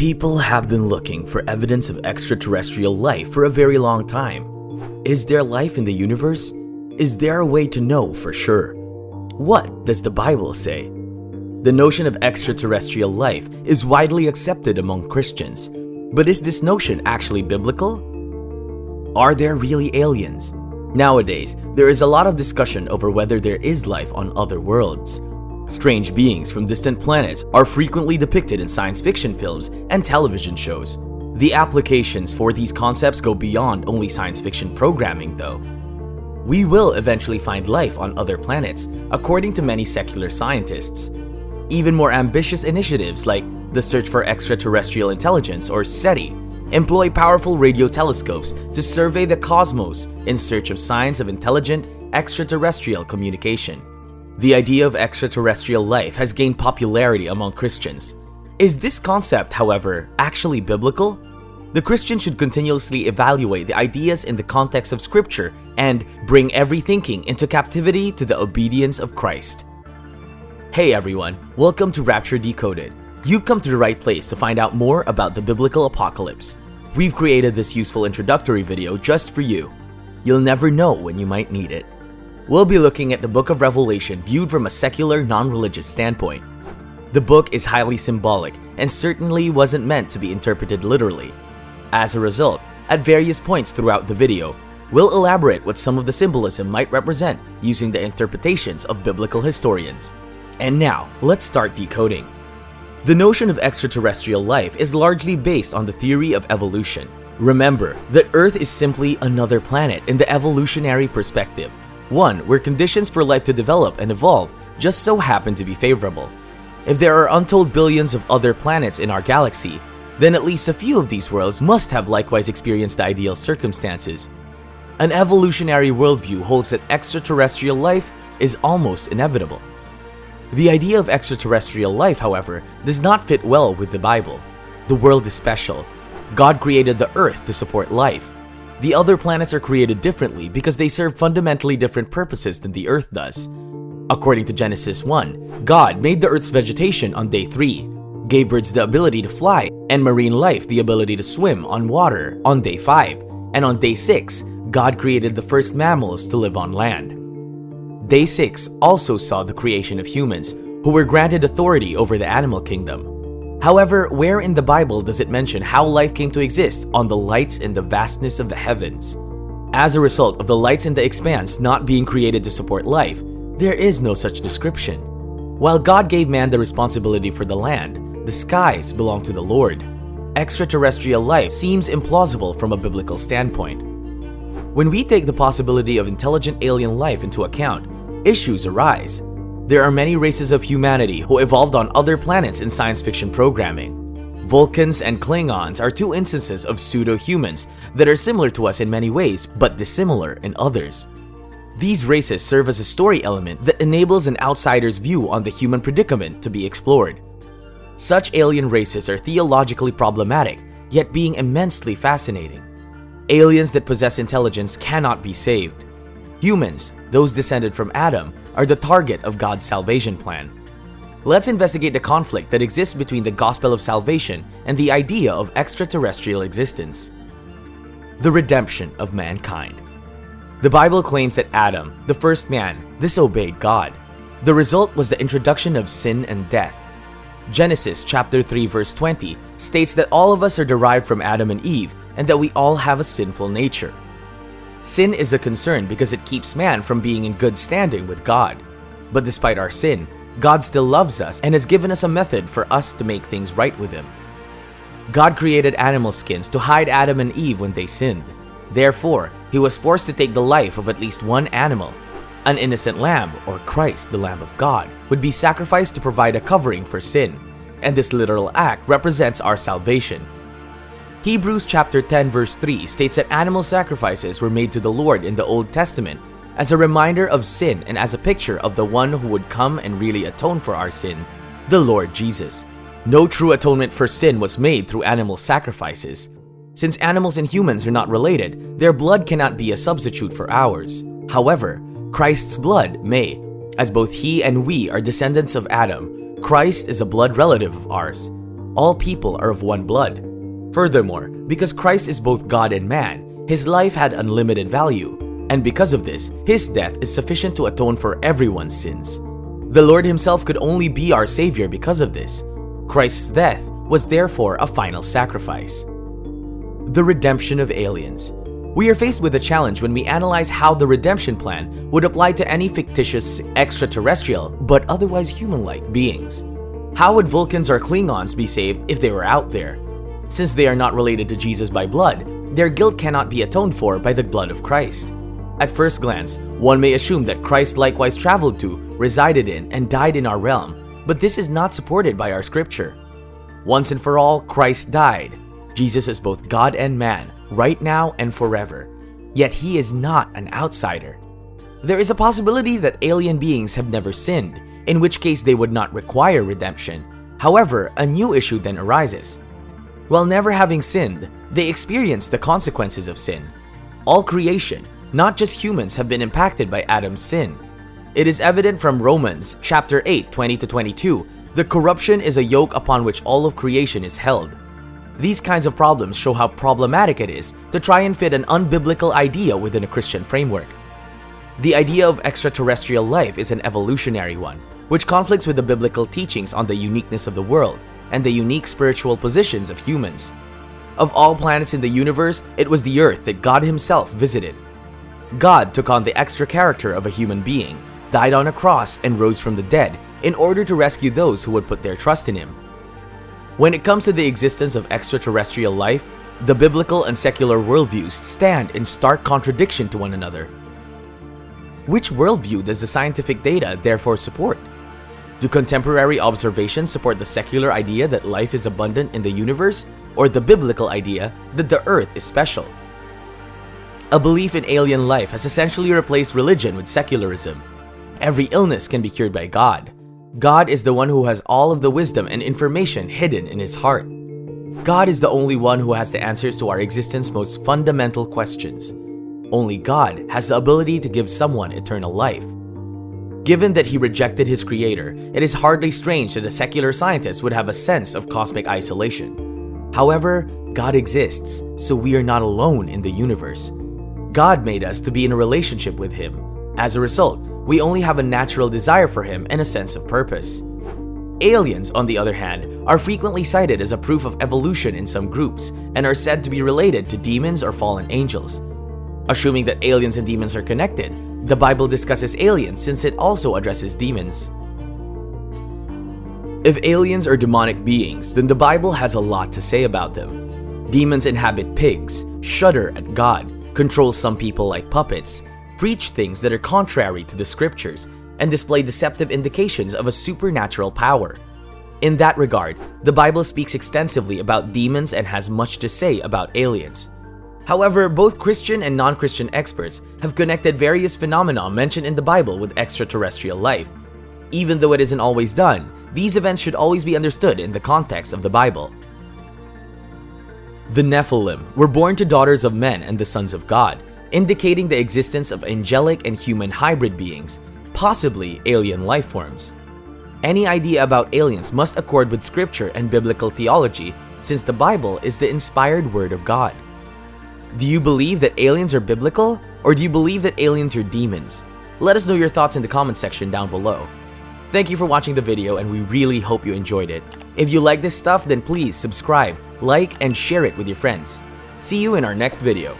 People have been looking for evidence of extraterrestrial life for a very long time. Is there life in the universe? Is there a way to know for sure? What does the Bible say? The notion of extraterrestrial life is widely accepted among Christians, but is this notion actually biblical? Are there really aliens? Nowadays, there is a lot of discussion over whether there is life on other worlds. Strange beings from distant planets are frequently depicted in science fiction films and television shows. The applications for these concepts go beyond only science fiction programming, though. We will eventually find life on other planets, according to many secular scientists. Even more ambitious initiatives like the Search for Extra-Terrestrial Intelligence, or SETI, employ powerful radio telescopes to survey the cosmos in search of signs of intelligent extraterrestrial communication. The idea of extraterrestrial life has gained popularity among Christians. Is this concept, however, actually biblical? The Christian should continuously evaluate the ideas in the context of Scripture and bring every thinking into captivity to the obedience of Christ. Hey everyone, welcome to Rapture Decoded. You've come to the right place to find out more about the biblical apocalypse. We've created this useful introductory video just for you. You'll never know when you might need it. We'll be looking at the book of Revelation viewed from a secular, non-religious standpoint. The book is highly symbolic and certainly wasn't meant to be interpreted literally. As a result, at various points throughout the video, we'll elaborate what some of the symbolism might represent using the interpretations of biblical historians. And now, let's start decoding. The notion of extraterrestrial life is largely based on the theory of evolution. Remember that Earth is simply another planet in the evolutionary perspective, one where conditions for life to develop and evolve just so happen to be favorable. If there are untold billions of other planets in our galaxy, then at least a few of these worlds must have likewise experienced the ideal circumstances. An evolutionary worldview holds that extraterrestrial life is almost inevitable. The idea of extraterrestrial life, however, does not fit well with the Bible. The world is special. God created the Earth to support life. The other planets are created differently because they serve fundamentally different purposes than the Earth does. According to Genesis 1, God made the Earth's vegetation on day 3, gave birds the ability to fly, and marine life the ability to swim on water on day 5, and on day 6, God created the first mammals to live on land. Day 6 also saw the creation of humans, who were granted authority over the animal kingdom. However, where in the Bible does it mention how life came to exist on the lights in the vastness of the heavens? As a result of the lights in the expanse not being created to support life, there is no such description. While God gave man the responsibility for the land, the skies belong to the Lord. Extraterrestrial life seems implausible from a biblical standpoint. When we take the possibility of intelligent alien life into account, issues arise. There are many races of humanity who evolved on other planets in science fiction programming. Vulcans and Klingons are two instances of pseudo-humans that are similar to us in many ways, but dissimilar in others. These races serve as a story element that enables an outsider's view on the human predicament to be explored. Such alien races are theologically problematic, yet being immensely fascinating. Aliens that possess intelligence cannot be saved. Humans, those descended from Adam, are the target of God's salvation plan. Let's investigate the conflict that exists between the gospel of salvation and the idea of extraterrestrial existence. The redemption of mankind. The Bible claims that Adam, the first man, disobeyed God. The result was the introduction of sin and death. Genesis chapter 3 verse 20 states that all of us are derived from Adam and Eve and that we all have a sinful nature. Sin is a concern because it keeps man from being in good standing with God. But despite our sin, God still loves us and has given us a method for us to make things right with Him. God created animal skins to hide Adam and Eve when they sinned. Therefore, He was forced to take the life of at least one animal. An innocent lamb, or Christ, the Lamb of God, would be sacrificed to provide a covering for sin, and this literal act represents our salvation. Hebrews chapter 10 verse 3 states that animal sacrifices were made to the Lord in the Old Testament as a reminder of sin and as a picture of the one who would come and really atone for our sin, the Lord Jesus. No true atonement for sin was made through animal sacrifices. Since animals and humans are not related, their blood cannot be a substitute for ours. However, Christ's blood may. As both He and we are descendants of Adam, Christ is a blood relative of ours. All people are of one blood. Furthermore, because Christ is both God and man, his life had unlimited value, and because of this, his death is sufficient to atone for everyone's sins. The Lord himself could only be our Savior because of this. Christ's death was therefore a final sacrifice. The redemption of aliens. We are faced with a challenge when we analyze how the redemption plan would apply to any fictitious extraterrestrial but otherwise human-like beings. How would Vulcans or Klingons be saved if they were out there? Since they are not related to Jesus by blood, their guilt cannot be atoned for by the blood of Christ. At first glance, one may assume that Christ likewise traveled to, resided in, and died in our realm, but this is not supported by our scripture. Once and for all, Christ died. Jesus is both God and man, right now and forever. Yet he is not an outsider. There is a possibility that alien beings have never sinned, in which case they would not require redemption. However, a new issue then arises. While never having sinned, they experience the consequences of sin. All creation, not just humans, have been impacted by Adam's sin. It is evident from Romans chapter 8, 20-22, the corruption is a yoke upon which all of creation is held. These kinds of problems show how problematic it is to try and fit an unbiblical idea within a Christian framework. The idea of extraterrestrial life is an evolutionary one, which conflicts with the biblical teachings on the uniqueness of the world and the unique spiritual positions of humans. Of all planets in the universe, it was the Earth that God himself visited. God took on the extra character of a human being, died on a cross, and rose from the dead in order to rescue those who would put their trust in him. When it comes to the existence of extraterrestrial life, the biblical and secular worldviews stand in stark contradiction to one another. Which worldview does the scientific data therefore support? Do contemporary observations support the secular idea that life is abundant in the universe, or the biblical idea that the earth is special? A belief in alien life has essentially replaced religion with secularism. Every illness can be cured by God. God is the one who has all of the wisdom and information hidden in his heart. God is the only one who has the answers to our existence's most fundamental questions. Only God has the ability to give someone eternal life. Given that he rejected his creator, it is hardly strange that a secular scientist would have a sense of cosmic isolation. However, God exists, so we are not alone in the universe. God made us to be in a relationship with him. As a result, we only have a natural desire for him and a sense of purpose. Aliens, on the other hand, are frequently cited as a proof of evolution in some groups and are said to be related to demons or fallen angels. Assuming that aliens and demons are connected, the Bible discusses aliens since it also addresses demons. If aliens are demonic beings, then the Bible has a lot to say about them. Demons inhabit pigs, shudder at God, control some people like puppets, preach things that are contrary to the scriptures, and display deceptive indications of a supernatural power. In that regard, the Bible speaks extensively about demons and has much to say about aliens. However, both Christian and non-Christian experts have connected various phenomena mentioned in the Bible with extraterrestrial life. Even though it isn't always done, these events should always be understood in the context of the Bible. The Nephilim were born to daughters of men and the sons of God, indicating the existence of angelic and human hybrid beings, possibly alien life forms. Any idea about aliens must accord with scripture and biblical theology, since the Bible is the inspired word of God. Do you believe that aliens are biblical, or do you believe that aliens are demons? Let us know your thoughts in the comment section down below. Thank you for watching the video, and we really hope you enjoyed it. If you like this stuff, then please subscribe, like, and share it with your friends. See you in our next video.